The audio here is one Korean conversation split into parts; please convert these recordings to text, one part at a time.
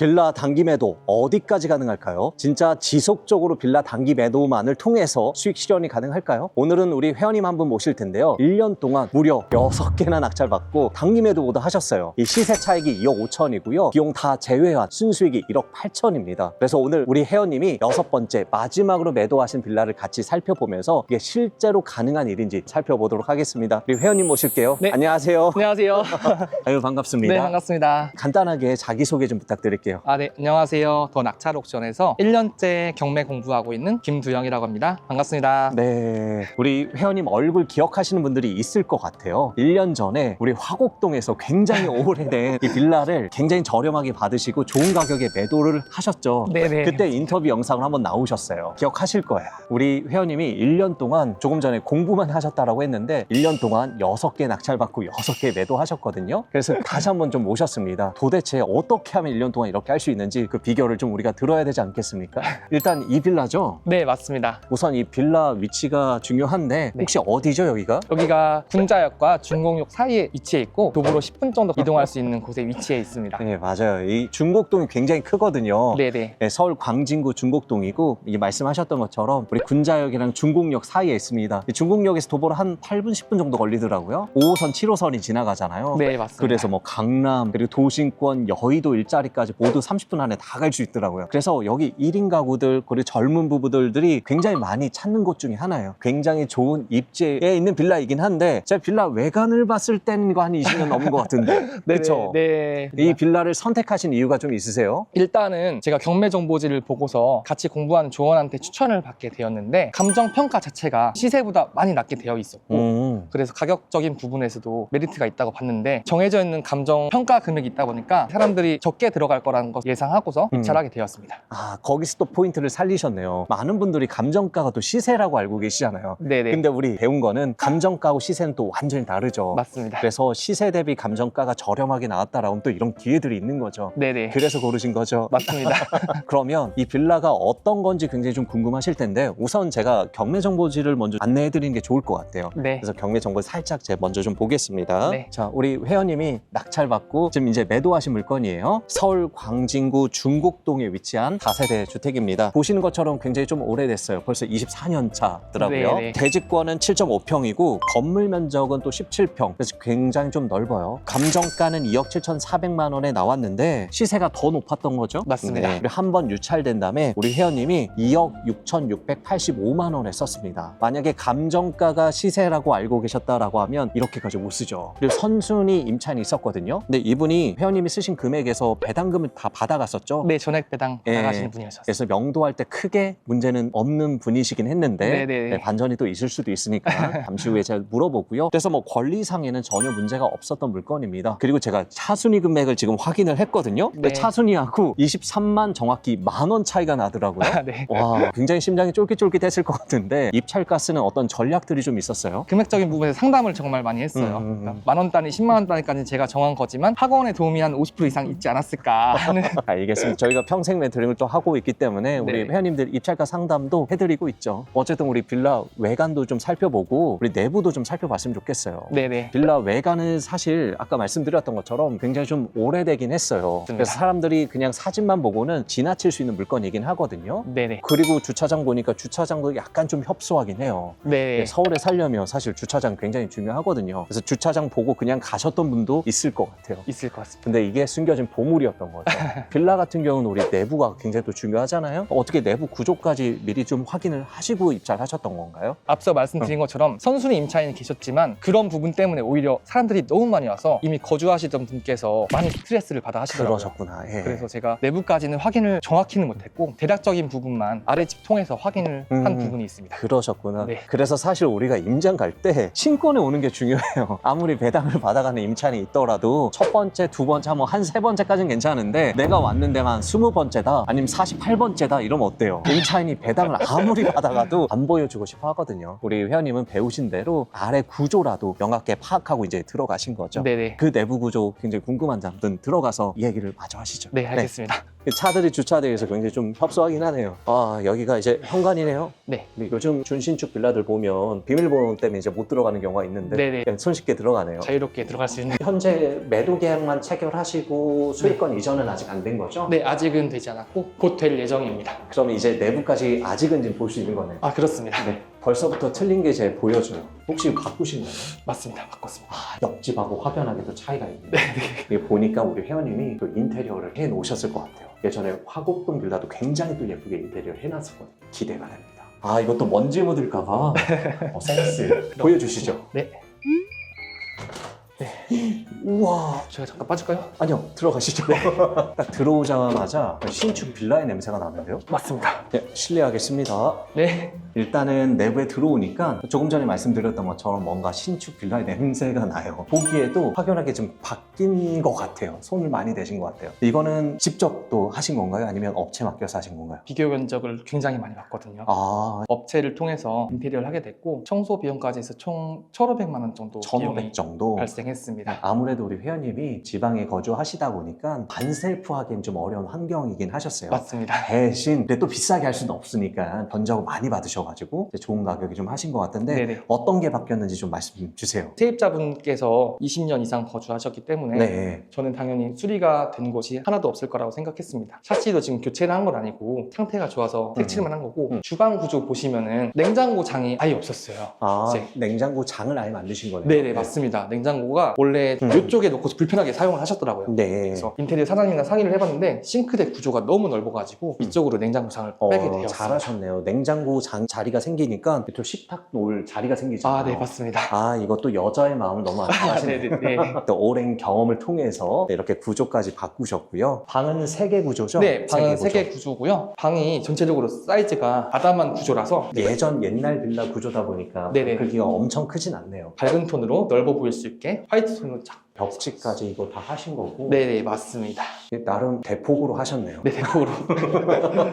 빌라 단기 매도 어디까지 가능할까요? 진짜 지속적으로 빌라 단기 매도만을 통해서 수익 실현이 가능할까요? 오늘은 우리 회원님 한 분 모실 텐데요. 1년 동안 무려 6개나 낙찰받고 단기 매도 모두 하셨어요. 이 시세 차익이 2억 5천이고요. 비용 다 제외한 순수익이 1억 8천입니다. 그래서 오늘 우리 회원님이 6번째 마지막으로 매도하신 빌라를 같이 살펴보면서 이게 실제로 가능한 일인지 살펴보도록 하겠습니다. 우리 회원님 모실게요. 네. 안녕하세요. 안녕하세요. 아유, 반갑습니다. 네, 반갑습니다. 간단하게 자기소개 좀 부탁드릴게요. 네, 안녕하세요. 더 낙찰 옥션에서 1년째 경매 공부하고 있는 김두영이라고 합니다. 반갑습니다. 네, 우리 회원님 얼굴 기억하시는 분들이 있을 것 같아요. 1년 전에 우리 화곡동에서 굉장히 오래된 이 빌라를 굉장히 저렴하게 받으시고 좋은 가격에 매도를 하셨죠. 네네. 그때 인터뷰 영상을 한번 나오셨어요. 기억하실 거예요. 우리 회원님이 1년 동안 조금 전에 공부만 하셨다라고 했는데 1년 동안 6개 낙찰받고 6개 매도하셨거든요. 그래서 다시 한번 좀 모셨습니다. 도대체 어떻게 하면 1년 동안 이렇게 할 수 있는지 그 비결을 좀 우리가 들어야 되지 않겠습니까? 일단 이 빌라죠. 네, 맞습니다. 우선 이 빌라 위치가 중요한데 혹시 어디죠, 여기가? 여기가 군자역과 중공역 사이에 위치해 있고 도보로 10분 정도 이동할 수 있는 곳에 위치해 있습니다. 네, 맞아요. 이 중곡동이 굉장히 크거든요. 네네. 네, 서울 광진구 중곡동이고 이게 말씀하셨던 것처럼 우리 군자역이랑 중곡역 사이에 있습니다. 이 중곡역에서 도보로 한 8분, 10분 정도 걸리더라고요. 5호선, 7호선이 지나가잖아요. 네, 맞습니다. 그래서 뭐 강남, 그리고 도심권, 여의도 일자리까지 모두 30분 안에 다 갈 수 있더라고요. 그래서 여기 1인 가구들, 그리고 젊은 부부들이 굉장히 많이 찾는 곳 중에 하나예요. 굉장히 좋은 입지에 있는 빌라이긴 한데 제가 빌라 외관을 봤을 때는 이거 한 20년 넘은 것 같은데 그렇죠? 네. 이 빌라를 선택하신 이유가 좀 있으세요? 일단은 제가 경매 정보지를 보고서 같이 공부하는 조원한테 추천을 받게 되었는데 감정 평가 자체가 시세보다 많이 낮게 되어 있었고 그래서 가격적인 부분에서도 메리트가 있다고 봤는데 정해져 있는 감정 평가 금액이 있다 보니까 사람들이 적게 들어갈 거라는 걸 예상하고서 입찰하게 되었습니다. 아, 거기서 또 포인트를 살리셨네요. 많은 분들이 감정가가 또 시세라고 알고 계시잖아요. 네네. 근데 우리 배운 거는 감정가하고 시세는 또 완전히 다르죠. 맞습니다. 그래서 시세 대비 감정가가 저렴하게 나왔다라면 또 이런 기회들이 있는 거죠. 네네. 그래서 고르신 거죠. 맞습니다. 그러면 이 빌라가 어떤 건지 굉장히 좀 궁금하실 텐데 우선 제가 경매 정보지를 먼저 안내해 드리는 게 좋을 것 같아요. 네. 그래서 경매 정보 살짝 제가 먼저 좀 보겠습니다. 네. 자, 우리 회원님이 낙찰받고 지금 이제 매도하신 물건이에요. 서울 광진구 중곡동에 위치한 다세대 주택입니다. 보시는 것처럼 굉장히 좀 오래됐어요. 벌써 24년 차더라고요. 네네. 대지권은 7.5평이고 건물 면적은 또 17평. 그래서 굉장히 좀 넓어요. 감정가는 2억 7,400만 원에 나왔는데 시세가 더 높았던 거죠. 맞습니다. 그리고 한 번 유찰된 다음에 우리 회원님이 2억 6,685만 원에 썼습니다. 만약에 감정가가 시세라고 알고 계셨다라고 하면 이렇게까지 못 쓰죠. 그리고 선순위 임차인이 있었거든요. 근데 이분이 회원님이 쓰신 금액에서 배당금을 다 받아갔었죠. 네, 전액 배당 예. 나가시는 분이셨어요. 그래서 명도할 때 크게 문제는 없는 분이시긴 했는데 네네. 네, 반전이 또 있을 수도 있으니까 잠시 후에 제가 물어보고요. 그래서 뭐 권리상에는 전혀 문제가 없었던 물건입니다. 그리고 제가 차순위 금액을 지금 확인을 했거든요. 근데 네. 차순위하고 23만 정확히 10,000원 차이가 나더라고요. 네. 와, 굉장히 심장이 쫄깃쫄깃했을 것 같은데 입찰가스는 어떤 전략들이 좀 있었어요? 금액적인 부분에서 상담을 정말 많이 했어요. 그러니까 만원 단위, 10만 원 단위까지는 제가 정한 거지만 학원의 도움이 한 50% 이상 있지 않았을까 하는. 알겠습니다. 저희가 평생 멘토링을 또 하고 있기 때문에 우리 네. 회원님들 입찰가 상담도 해드리고 있죠. 어쨌든 우리 빌라 외관도 좀 살펴보고 우리 내부도 좀 살펴봤으면 좋겠어요. 네네. 빌라 외관은 사실 아까 말씀드렸던 것처럼 굉장히 좀 오래되긴 했어요. 맞습니다. 그래서 사람들이 그냥 사진만 보고는 지나칠 수 있는 물건이긴 하거든요. 네네. 그리고 주차장 보니까 주차장도 약간 좀 협소하긴 해요. 네. 서울에 살려면 사실 주차장 굉장히 중요하거든요. 그래서 주차장 보고 그냥 가셨던 분도 있을 것 같아요. 있을 것 같습니다. 근데 이게 숨겨진 보물이었던 거죠. 빌라 같은 경우는 우리 내부가 굉장히 또 중요하잖아요. 어떻게 내부 구조까지 미리 좀 확인을 하시고 입찰하셨던 건가요? 앞서 말씀드린 것처럼 선순위 임차인이 계셨지만 그런 부분 때문에 오히려 사람들이 너무 많이 와서 이미 거주하시던 분께서 많이 스트레스를 받아 하시더라고요. 그러셨구나. 예. 그래서 제가 내부까지는 확인을 정확히는 못했고 대략적인 부분만 아래집 통해서 확인을 한 부분이 있습니다. 그러셨구나. 네. 그래서 사실 우리가 임장 갈 때 신권에 오는 게 중요해요. 아무리 배당을 받아가는 임차인이 있더라도 첫 번째, 두 번째, 뭐 한 세 번째까지는 괜찮은데 내가 왔는데 한 20번째다 아니면 48번째다 이러면 어때요? 임차인이 배당을 아무리 받아가도 안 보여주고 싶어 하거든요. 우리 회원님은 배우신 대로 아래 구조라도 명확하게 파악하고 이제 들어가신 거죠. 네네. 그 내부 구조 굉장히 궁금한 점들 들어가서 이 얘기를 마저 하시죠. 네, 알겠습니다. 차들이 주차되어 있어서 굉장히 좀 협소하긴 하네요. 아, 여기가 이제 현관이네요. 네. 근데 요즘 준신축 빌라들 보면 비밀번호 때문에 이제 못 들어가는 경우가 있는데 네네. 그냥 손쉽게 들어가네요. 자유롭게 들어갈 수 있는. 현재 매도 계약만 체결하시고 수익권 이전은 아직 안 된 거죠? 네, 아직은 되지 않았고 곧 될 예정입니다. 그럼 이제 내부까지 아직은 지금 볼 수 있는 거네요. 아, 그렇습니다. 네. 벌써부터 틀린 게 이제 보여져요. 혹시 바꾸신 거예요? 맞습니다. 바꿨습니다. 아, 옆집하고 확연하게 차이가 있네요. 이게 보니까 우리 회원님이 또 인테리어를 해 놓으셨을 것 같아요. 예전에 화곡동 빌라도 굉장히 또 예쁘게 인테리어 해놨었거든요. 기대가 됩니다. 아, 이것도 먼지 묻을까봐 센스 보여주시죠. 네. 우와. 제가 잠깐 빠질까요? 아니요, 들어가시죠. 딱 들어오자마자 신축 빌라의 냄새가 나는데요. 맞습니다. 네, 실례하겠습니다. 네. 일단은 내부에 들어오니까 조금 전에 말씀드렸던 것처럼 뭔가 신축 빌라의 냄새가 나요. 보기에도 확연하게 좀 바뀐 것 같아요. 손을 많이 대신 것 같아요. 이거는 직접 또 하신 건가요? 아니면 업체 맡겨서 하신 건가요? 비교 면적을 굉장히 많이 봤거든요. 아, 업체를 통해서 인테리어를 하게 됐고 청소 비용까지 해서 총 1,500만 원 정도 1,500 비용이 정도. 발생했습니다. 아무래도 우리 회원님이 지방에 거주하시다 보니까 반셀프 하기엔 좀 어려운 환경이긴 하셨어요. 맞습니다. 대신 근데 또 비싸게 할 수는 없으니까 견적을 많이 받으셔가지고 이제 좋은 가격에 좀 하신 것 같은데 네네. 어떤 게 바뀌었는지 좀 말씀 좀 주세요. 세입자분께서 20년 이상 거주하셨기 때문에 네. 저는 당연히 수리가 된 곳이 하나도 없을 거라고 생각했습니다. 샤시도 지금 교체를 한 건 아니고 상태가 좋아서 색칠만 한 거고 주방 구조 보시면은 냉장고 장이 아예 없었어요. 아, 네. 냉장고 장을 아예 만드신 거네요. 네네, 맞습니다. 냉장고가 원래 이쪽에 놓고 불편하게 사용을 하셨더라고요. 네. 그래서 인테리어 사장님이랑 상의를 해봤는데 싱크대 구조가 너무 넓어가지고 이쪽으로 냉장고 장을 빼게 되었어요. 잘하셨네요. 냉장고 장 자리가 생기니까 또 식탁 놓을 자리가 생기잖아요. 아, 네, 맞습니다. 아, 이것도 여자의 마음을 너무 아시네요. 네네. 또 오랜 경험을 통해서 이렇게 구조까지 바꾸셨고요. 방은 3개 구조죠? 네, 방은 세 개 3개 구조고요. 방이 전체적으로 사이즈가 아담한 구조라서 예전 옛날 빌라 구조다 보니까 네네. 크기가 엄청 크진 않네요. 밝은 톤으로 넓어 보일 수 있게 화이트 톤으로 쫙. 벽지까지 이거 다 하신 거고 네네, 맞습니다. 나름 대폭으로 하셨네요. 네, 대폭으로.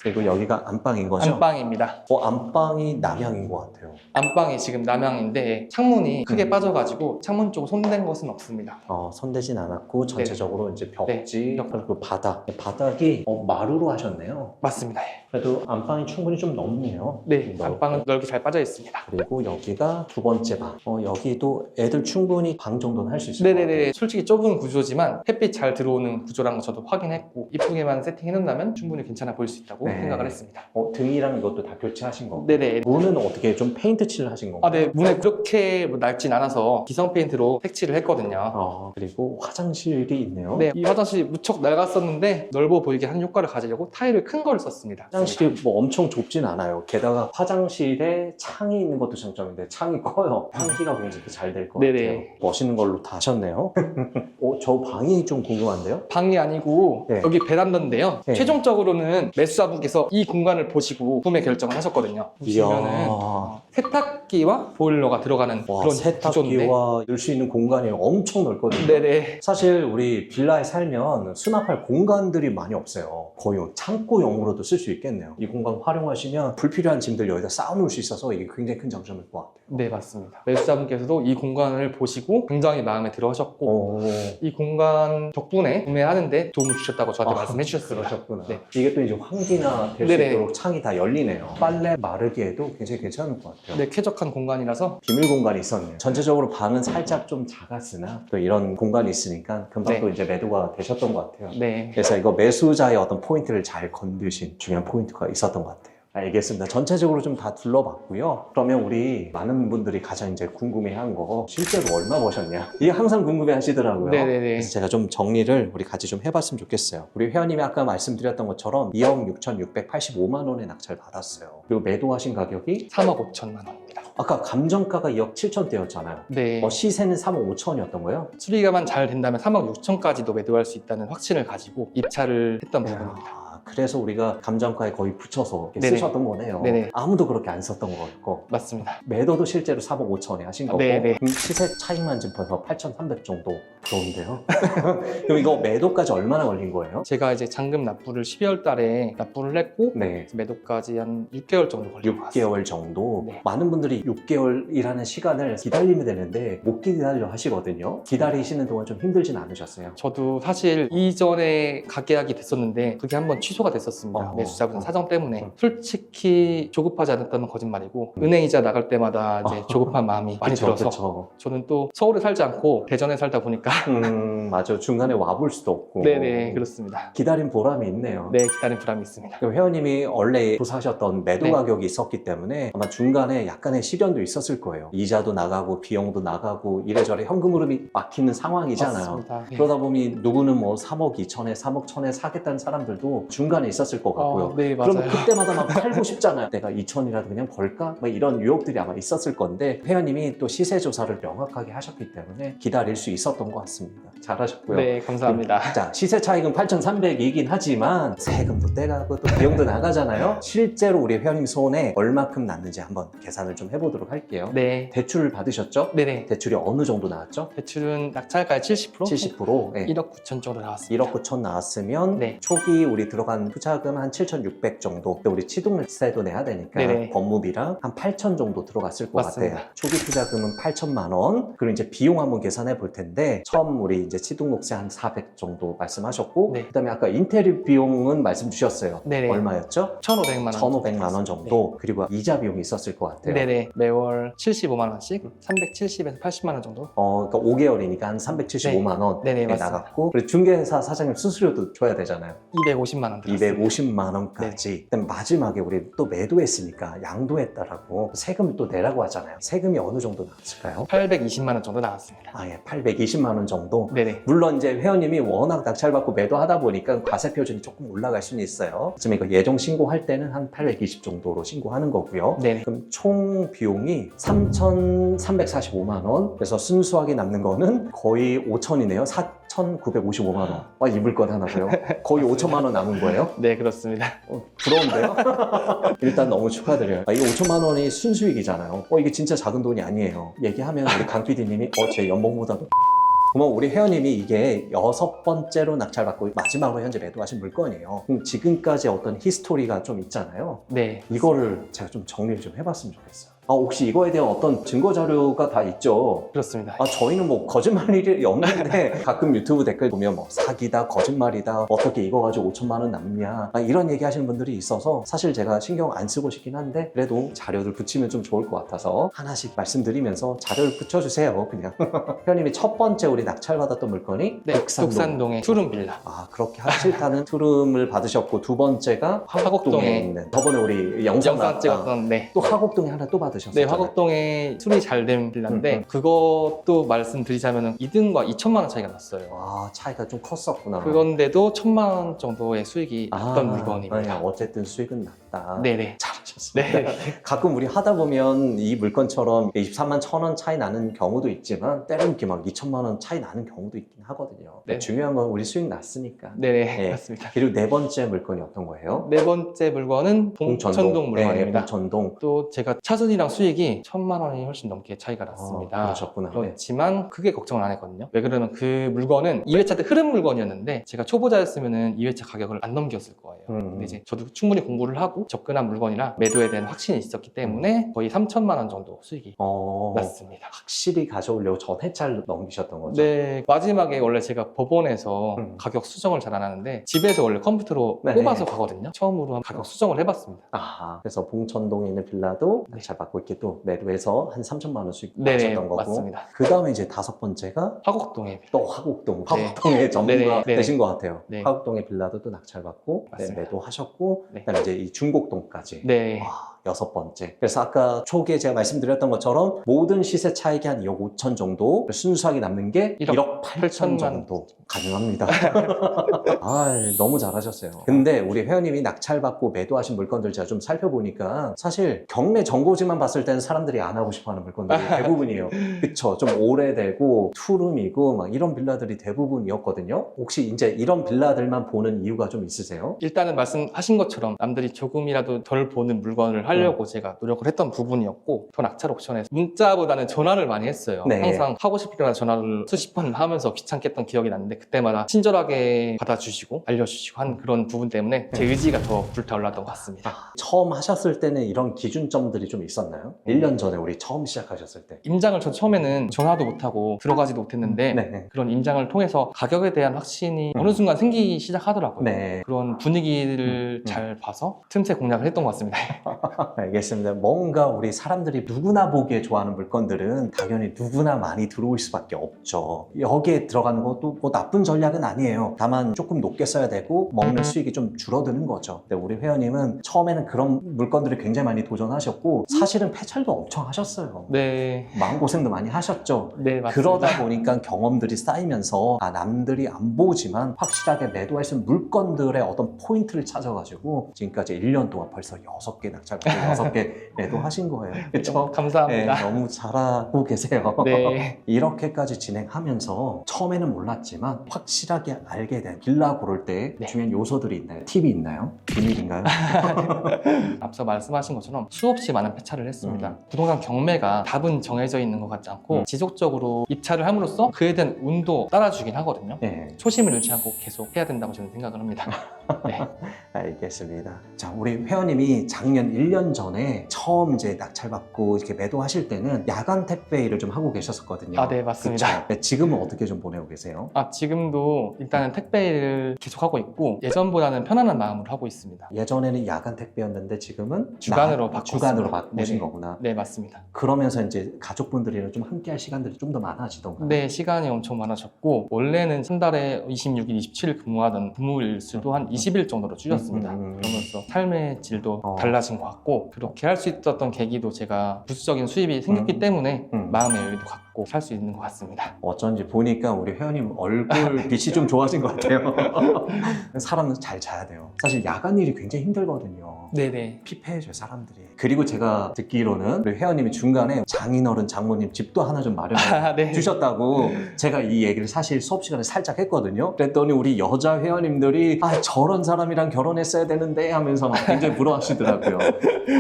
그리고 여기가 안방인 거죠? 안방입니다. 안방이 남향인 것 같아요. 안방이 지금 남향인데 창문이 크게 빠져가지고 창문 쪽 손댄 것은 없습니다. 손대진 않았고 전체적으로 이제 벽지 네. 그리고 바닥이 마루로 하셨네요. 맞습니다. 그래도 안방이 충분히 좀 넓네요. 네, 넓고. 안방은 넓게 잘 빠져 있습니다. 그리고 여기가 두 번째 방. 여기도 애들 충분히 방 정도는 할 수 있을 것 같아요. 네네네. 솔직히 좁은 구조지만 햇빛 잘 들어오는 구조라는 거 저도 확인했고 이쁘게만 세팅해놓는다면 충분히 괜찮아 보일 수 있다고 네. 생각을 했습니다. 등이랑 이것도 다 교체하신 거고. 네네. 문은 어떻게 좀 페인트 칠을 하신 건가요? 아, 네. 문에 그렇게 낡진 않아서 기성 페인트로 색칠을 했거든요. 그리고 화장실이 있네요. 네, 이 화장실이 무척 낡았었는데 넓어 보이게 하는 효과를 가지려고 타일을 큰 걸 썼습니다. 화장실이 뭐 엄청 좁진 않아요. 게다가 화장실에 창이 있는 것도 장점인데 창이 커요. 환기가 굉장히 잘 될 것 네네. 같아요. 멋있는 걸로 다 하셨네요. 저 방이 좀 궁금한데요? 방이 아니고 네. 여기 베란다인데요. 네. 최종적으로는 매수자분께서 이 공간을 보시고 구매 결정을 하셨거든요. 보시면은 세탁기와 보일러가 들어가는 와, 그런 구조인데. 세탁기와 넣을 수 있는 공간이 엄청 넓거든요. 네네. 사실 우리 빌라에 살면 수납할 공간들이 많이 없어요. 거의 창고용으로도 쓸 수 있겠네요. 이 공간 활용하시면 불필요한 짐들 여기다 쌓아놓을 수 있어서 이게 굉장히 큰 장점일 것 같아요. 네, 맞습니다. 매수자분께서도 이 공간을 보시고 굉장히 마음에 들어 하셨고 이 공간 덕분에 구매하는데 도움을 주셨다고 저한테 말씀해 주셨습니다. 그러셨구나. 네. 이게 또 이제 환기나 될 수 네네. 있도록 창이 다 열리네요. 빨래 마르기에도 굉장히 괜찮을 것 같아요. 네, 쾌적한 공간이라서 비밀 공간이 있었네요. 전체적으로 방은 살짝 좀 작았으나 또 이런 공간이 있으니까 금방 네. 또 이제 매도가 되셨던 것 같아요. 네. 그래서 이거 매수자의 어떤 포인트를 잘 건드신 중요한 포인트가 있었던 것 같아요. 알겠습니다. 전체적으로 좀 다 둘러봤고요. 그러면 우리 많은 분들이 가장 이제 궁금해한 거 실제로 얼마 버셨냐? 이게 항상 궁금해하시더라고요. 네네네. 그래서 제가 좀 정리를 우리 같이 좀 해봤으면 좋겠어요. 우리 회원님이 아까 말씀드렸던 것처럼 2억 6,685만 원의 낙찰 받았어요. 그리고 매도하신 가격이 3억 5천만 원입니다. 아까 감정가가 2억 7천대였잖아요. 네. 시세는 3억 5천이었던 거예요? 수리가만 잘 된다면 3억 6천까지도 매도할 수 있다는 확신을 가지고 입찰을 했던 부분입니다. 그래서 우리가 감정가에 거의 붙여서 이렇게 네네. 쓰셨던 거네요. 네네. 아무도 그렇게 안 썼던 거였고. 맞습니다. 매도도 실제로 3억 5천에 하신 거고. 네네. 그럼 시세 차익만 좀 벌써 8,300 정도 부러운데요. 그럼 이거 매도까지 얼마나 걸린 거예요? 제가 이제 잔금 납부를 12월 달에 납부를 했고 네. 매도까지 한 6개월 정도 걸린 것 같습니다. 6개월 정도. 네. 많은 분들이 6개월이라는 시간을 기다리면 되는데 못 기다려 하시거든요. 기다리시는 동안 좀 힘들진 않으셨어요? 저도 사실 이전에 가계약이 됐었는데 그게 한번 취소가 됐었습니다. 매수자분 사정 때문에. 솔직히 조급하지 않았다면 거짓말이고 은행이자 나갈 때마다 이제 조급한 마음이 많이 그쵸, 들어서 그쵸. 저는 또 서울에 살지 않고 대전에 살다 보니까 맞아. 중간에 와볼 수도 없고. 네네 그렇습니다. 기다린 보람이 있네요. 네 기다린 보람이 있습니다. 그럼 회원님이 원래 조사하셨던 매도 네. 가격이 있었기 때문에 아마 중간에 약간의 시련도 있었을 거예요. 이자도 나가고 비용도 나가고 이래저래 현금 흐름이 막히는 상황이잖아요. 맞습니다. 네. 그러다 보니 누구는 뭐 3억 2천에 3억 1천에 사겠다는 사람들도 중간에 있었을 것 같고요. 네 맞아요. 그럼 그때마다 막 팔고 싶잖아요. 내가 2천이라도 그냥 벌까? 막 이런 유혹들이 아마 있었을 건데 회원님이 또 시세 조사를 명확하게 하셨기 때문에 기다릴 수 있었던 것 같습니다. 잘하셨고요. 네 감사합니다. 자, 시세 차익은 8,300이긴 하지만 세금도 떼가고 또 비용도 나가잖아요. 실제로 우리 회원님 손에 얼마큼 났는지 한번 계산을 좀 해보도록 할게요. 네. 대출을 받으셨죠? 네네. 대출이 어느 정도 나왔죠? 대출은 낙찰가의 70%? 70%? 네. 1억 9천 정도 나왔습니다. 1억 9천 나왔으면 네. 초기 우리 들어간 투자금 한 7,600 정도. 또 우리 취득세도 내야 되니까 네네. 법무비랑 한 8천 정도 들어갔을 것 맞습니다. 같아요. 초기 투자금은 8천만 원. 그리고 이제 비용 한번 계산해 볼 텐데 처음 우리 이제 취득록세 한 400 정도 말씀하셨고 네. 그다음에 아까 인테리어 비용은 말씀 주셨어요. 네네. 얼마였죠? 1,500만 원. 1,500만 원 정도. 그리고 이자 비용이 있었을 것 같아요. 네네. 매월 75만 원씩 370에서 80만 원 정도. 그러니까 5개월이니까 한 375만 원 네네, 맞습니다. 나갔고 그리고 중개사 사장님 수수료도 줘야 되잖아요. 250만 원 들었습니다. 250만 원까지. 그다음 마지막에 우리 또 매도했으니까 양도했다라고 세금을 또 내라고 하잖아요. 세금이 어느 정도 나왔을까요? 820만 원 정도 나왔습니다. 아, 예, 820만 원 정도. 네네. 물론 이제 회원님이 워낙 낙찰받고 매도하다 보니까 과세 표준이 조금 올라갈 수는 있어요. 지금 이거 예정 신고할 때는 한 820 정도로 신고하는 거고요. 네네. 그럼 총 비용이 3,345만 원. 그래서 순수하게 남는 거는 거의 5천이네요. 4,955만 원. 아, 입을 것 하나고요. 거의 5천만 원 남은 거예요. 네 그렇습니다. 부러운데요? 일단 너무 축하드려요. 이게 5천만 원이 순수익이잖아요. 이게 진짜 작은 돈이 아니에요. 얘기하면 우리 강 PD님이 제 연봉보다도 그러면 우리 회원님이 이게 6번째로 낙찰받고 마지막으로 현재 매도하신 물건이에요. 그럼 지금까지 어떤 히스토리가 좀 있잖아요. 네. 이거를 제가 좀 정리를 좀 해봤으면 좋겠어요. 혹시 이거에 대한 어떤 증거 자료가 다 있죠? 그렇습니다. 저희는 뭐 거짓말 일이 없는데 가끔 유튜브 댓글 보면 뭐 사기다, 거짓말이다, 어떻게 이거 가지고 5천만 원 남냐 이런 얘기 하시는 분들이 있어서 사실 제가 신경 안 쓰고 싶긴 한데 그래도 자료를 붙이면 좀 좋을 것 같아서 하나씩 말씀드리면서 자료를 붙여주세요. 그냥 회원님이 첫 번째 우리 낙찰받았던 물건이 네, 독산동의 투룸 빌라. 그렇게 하기 싫다는 투룸을 받으셨고 두 번째가 화곡동에 있는 저번에 우리 영상 찍었던 네. 또 화곡동에 하나 또 받으셨어요. 네, 화곡동에 수리 잘 된 빌라인데 그것도 말씀드리자면 2등과 2천만 원 차이가 났어요. 차이가 좀 컸었구나. 그건데도 1,000만 원 정도의 수익이 났던 물건입니다. 네, 어쨌든 수익은 났다. 네네. 잘하셨습니다. 네. 가끔 우리 하다 보면 이 물건처럼 23만 1,000원 차이 나는 경우도 있지만 때로는 이렇게 막 2천만 원 차이 나는 경우도 있긴 하거든요. 네. 중요한 건 우리 수익 났으니까. 네네. 네. 맞습니다. 그리고 네 번째 물건이 어떤 거예요? 네 번째 물건은 봉천동 물건입니다. 네, 봉천동. 또 제가 차순이랑 수익이 1,000만 원이 훨씬 넘게 차이가 났습니다. 그러셨구나. 그렇지만 크게 걱정을 안 했거든요. 왜 그러면 그 물건은 2회차 때 흐름 물건이었는데 제가 초보자였으면 2회차 가격을 안 넘겼을 거예요. 근데 이제 저도 충분히 공부를 하고 접근한 물건이라 매도에 대한 확신이 있었기 때문에 거의 3,000만 원 정도 수익이 났습니다. 확실히 가져오려고 전 회차를 넘기셨던 거죠? 네, 마지막에 원래 제가 법원에서 가격 수정을 잘 안 하는데 집에서 원래 컴퓨터로 네. 뽑아서 가거든요. 처음으로 한 가격 수정을 해봤습니다. 그래서 봉천동에 있는 빌라도 네. 잘 받고 이렇게 또 매도해서 한 3천만 원 수익 네, 하셨던 거고. 맞습니다. 그 다음에 이제 다섯 번째가 화곡동에 또 화곡동. 네. 화곡동의 전문가 네네. 되신 것 같아요. 네. 화곡동의 빌라도 또 낙찰받고 맞습니다. 매도하셨고 네. 그다음에 이제 이 중곡동까지. 네, 네. 와, 6번째. 그래서 아까 초기에 제가 말씀드렸던 것처럼 모든 시세 차익이 한 2억 5천 정도, 순수하게 남는 게 1억 8천 정도 가능합니다. 아, 너무 잘하셨어요. 근데 우리 회원님이 낙찰받고 매도하신 물건들 제가 좀 살펴보니까 사실 경매 정보지만 봤을 때는 사람들이 안 하고 싶어하는 물건들이 대부분이에요. 그쵸? 좀 오래되고 투룸이고 막 이런 빌라들이 대부분이었거든요. 혹시 이제 이런 빌라들만 보는 이유가 좀 있으세요? 일단은 말씀하신 것처럼 남들이 조금이라도 덜 보는 물건을 하려고 제가 노력을 했던 부분이었고, 더 낙찰 옥션에서 문자보다는 전화를 많이 했어요. 네. 항상 하고 싶을 때마다 전화를 수십 번 하면서 귀찮게 했던 기억이 나는데, 그때마다 친절하게 받아주시고 알려주시고 한 그런 부분 때문에 제 의지가 더 불타올랐던 것 같습니다. 처음 하셨을 때는 이런 기준점들이 좀 있었나요? 1년 전에 우리 처음 시작하셨을 때. 임장을 전 처음에는 전화도 못하고 들어가지도 못했는데 네. 그런 임장을 통해서 가격에 대한 확신이 어느 순간 생기기 시작하더라고요. 네. 그런 분위기를 잘 봐서 틈새 공략을 했던 것 같습니다. 알겠습니다. 뭔가 우리 사람들이 누구나 보기에 좋아하는 물건들은 당연히 누구나 많이 들어올 수밖에 없죠. 여기에 들어가는 것도 뭐 나쁜 전략은 아니에요. 다만 조금 높게 써야 되고 먹는 수익이 좀 줄어드는 거죠. 근데 우리 회원님은 처음에는 그런 물건들을 굉장히 많이 도전하셨고 사실은 폐찰도 엄청 하셨어요. 네, 마음고생도 많이 하셨죠. 네 맞습니다. 그러다 보니까 경험들이 쌓이면서 남들이 안 보지만 확실하게 매도할 수 있는 물건들의 어떤 포인트를 찾아가지고 지금까지 1년 동안 벌써 6개 낙찰받고 6개 매도하신 거예요. 그렇죠? 감사합니다. 네, 너무 잘하고 계세요. 네. 이렇게까지 진행하면서 처음에는 몰랐지만 확실하게 알게 된 빌라 고를 때 네. 중요한 요소들이 있나요? 팁이 있나요? 비밀인가요? 앞서 말씀하신 것처럼 수없이 많은 폐차를 했습니다. 부동산 경매가 답은 정해져 있는 것 같지 않고 지속적으로 입찰을 함으로써 그에 대한 운도 따라주긴 하거든요. 네. 초심을 잃지 않고 계속 해야 된다고 저는 생각을 합니다. 네. 알겠습니다. 자, 우리 회원님이 작년 1년 전에 처음 이제 낙찰받고 이렇게 매도하실 때는 야간 택배 일을 좀 하고 계셨었거든요. 아, 네, 맞습니다. 그쵸? 네, 지금은 어떻게 좀 보내고 계세요? 지금도 일단은 택배를 계속하고 있고 예전보다는 편안한 마음으로 하고 있습니다. 예전에는 야간 택배였는데 지금은 주간으로 바꿨습니다. 주간으로 바꾸신 네네. 거구나. 네, 맞습니다. 그러면서 이제 가족분들이랑 좀 함께할 시간들이 좀 더 많아지던가요? 네, 시간이 엄청 많아졌고 원래는 한 달에 26일, 27일 근무하던 근무일 수도 한 20일 정도로 줄였습니다. 그러면서 삶의 질도 달라진 것 같고 그렇게 할 수 있었던 계기도 제가 부수적인 수입이 생겼기 때문에 마음의 여유도 갖고 살 수 있는 것 같습니다. 어쩐지 보니까 우리 회원님 얼굴 빛이 좀 좋아진 것 같아요. 사람은 잘 자야 돼요. 사실 야간 일이 굉장히 힘들거든요. 네네. 피폐해져요, 사람들이. 그리고 제가 듣기로는 우리 회원님이 중간에 장인어른 장모님 집도 하나 좀 마련해 네. 주셨다고 제가 이 얘기를 사실 수업 시간에 살짝 했거든요. 그랬더니 우리 여자 회원님들이 저런 사람이랑 결혼했어야 되는데 하면서 막 굉장히 부러워하시더라고요.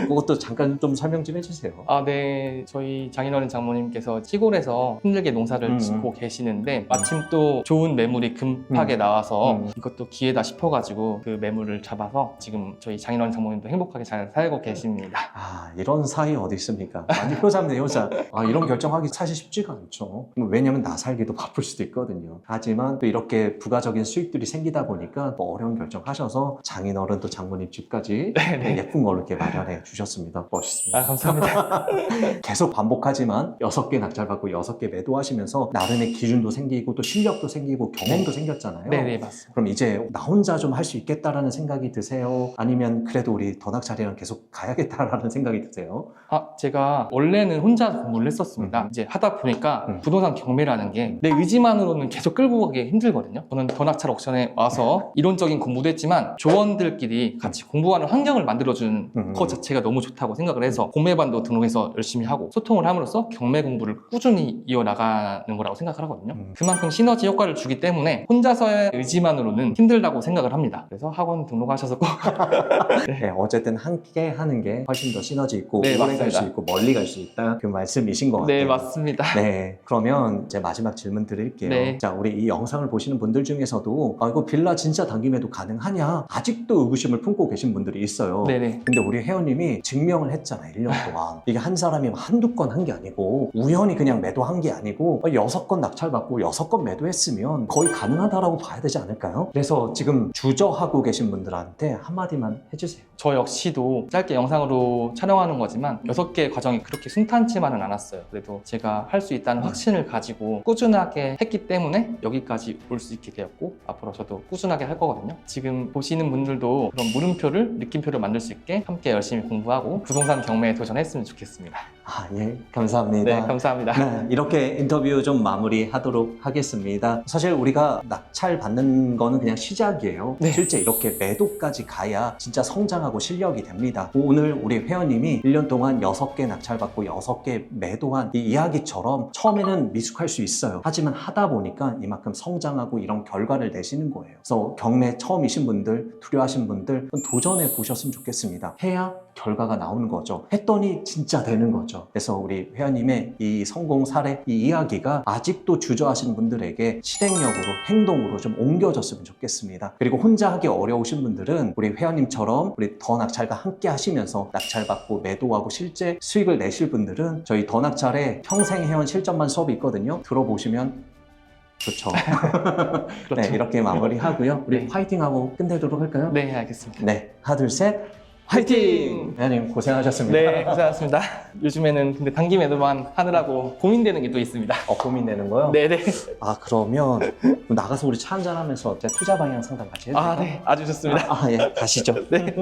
그것도 잠깐 좀 설명 좀 해주세요. 네. 저희 장인어른 장모님께서 시골에서 힘들게 농사를 짓고 계시는데 마침 또 좋은 매물이 급하게 나와서 이것도 기회다 싶어가지고 그 매물을 잡아서 지금 저희 장인어른 장모님도 행복하게 잘 살고 계십니다. 이런 사이 어디 있습니까? 많이 효자입니다, 효자. 이런 결정하기 사실 쉽지가 않죠. 왜냐면 나 살기도 바쁠 수도 있거든요. 하지만 또 이렇게 부가적인 수익들이 생기다 보니까 또 어려운 결정하셔서 장인어른 또 장모님 집까지 예쁜 걸로 이렇게 마련해 주셨습니다. 멋있습니다. 감사합니다. 계속 반복하지만 6개 낙찰받고 6개 매도하시면서 나름의 기준도 생기고 또 실력도 생기고 경험도 생겼잖아요. 네네, 맞습니다. 그럼 이제 나 혼자 좀 할 수 있겠다라는 생각이 드세요? 아니면 그래도 우리 더 낙찰이랑 계속 가야겠다라는 생각이 드세요? 제가 원래는 혼자 공부를 했었습니다. 이제 하다 보니까 부동산 경매라는 게 내 의지만으로는 계속 끌고 가기 힘들거든요. 저는 더 낙찰 옥션에 와서 이론적인 공부도 했지만 조원들끼리 같이 공부하는 환경을 만들어주는 것 자체가 너무 좋다고 생각을 해서 공매반도 등록해서 열심히 하고 소통을 함으로써 경매 공부를 꾸준히 이어나가는 거라고 생각을 하거든요. 그만큼 시너지 효과를 주기 때문에 혼자서의 의지만으로는 힘들다고 생각을 합니다. 그래서 학원 등록하셔서 꼭 네, 어쨌든 함께 하는 게 훨씬 더 시너지 있고 네, 오래 갈 맞습니다. 수 있고 멀리 갈 수 있다 그 말씀이신 것 같아요. 네, 맞습니다. 네, 그러면 이제 마지막 질문 드릴게요. 네. 자, 우리 이 영상을 보시는 분들 중에서도 이거 빌라 진짜 단기 매도 가능하냐? 아직도 의구심을 품고 계신 분들이 있어요. 네네. 근데 우리 회원님이 증명을 했잖아요, 1년 동안. 이게 한 사람이 한두 건 한 게 아니고 뭐 우연히 그냥 매도한 게 아니고 6건 낙찰받고 6건 매도했으면 거의 가능하다라고 봐야 되지 않을까요? 그래서 지금 주저하고 계신 분들한테 한마디만 해주세요. 저 역시도 짧게 영상으로 촬영하는 거지만 6개의 과정이 그렇게 순탄치만은 않았어요. 그래도 제가 할 수 있다는 확신을 가지고 꾸준하게 했기 때문에 여기까지 올 수 있게 되었고 앞으로 저도 꾸준하게 할 거거든요. 지금 보시는 분들도 그런 물음표를, 느낌표를 만들 수 있게 함께 열심히 공부하고 부동산 경매에 도전했으면 좋겠습니다. 예, 감사합니다. 네, 감사합니다. 네, 이렇게 인터뷰 좀 마무리하도록 하겠습니다. 사실 우리가 낙찰 받는 거는 그냥 시작이에요. 네. 실제 이렇게 매도까지 가야 진짜 성장하고 실력이 됩니다. 오늘 우리 회원님이 1년 동안 6개 낙찰 받고 6개 매도한 이 이야기처럼 처음에는 미숙할 수 있어요. 하지만 하다 보니까 이만큼 성장하고 이런 결과를 내시는 거예요. 그래서 경매 처음이신 분들, 두려워하신 분들 도전해 보셨으면 좋겠습니다. 해야 결과가 나오는 거죠. 했더니 진짜 되는 거죠. 그래서 우리 회원님의 이 성공 사례, 이 이야기가 아직도 주저하시는 분들에게 실행력으로, 행동으로 좀 옮겨졌으면 좋겠습니다. 그리고 혼자 하기 어려우신 분들은 우리 회원님처럼 우리 더 낙찰과 함께 하시면서 낙찰받고 매도하고 실제 수익을 내실 분들은 저희 더 낙찰에 평생 회원 실전반 수업이 있거든요. 들어보시면 좋죠. 그렇죠. 네, 이렇게 마무리하고요. 우리 네. 파이팅하고 끝내도록 할까요? 네, 알겠습니다. 네, 하나, 둘, 셋. 화이팅! 회원님 고생하셨습니다. 네, 고생하셨습니다. 요즘에는 근데 단기 매도만 하느라고 고민되는 게 또 있습니다. 고민되는 거요? 네네. 그러면 나가서 우리 차 한잔하면서 투자 방향 상담 같이 해볼까요? 네. 아주 좋습니다. 예, 가시죠. 네.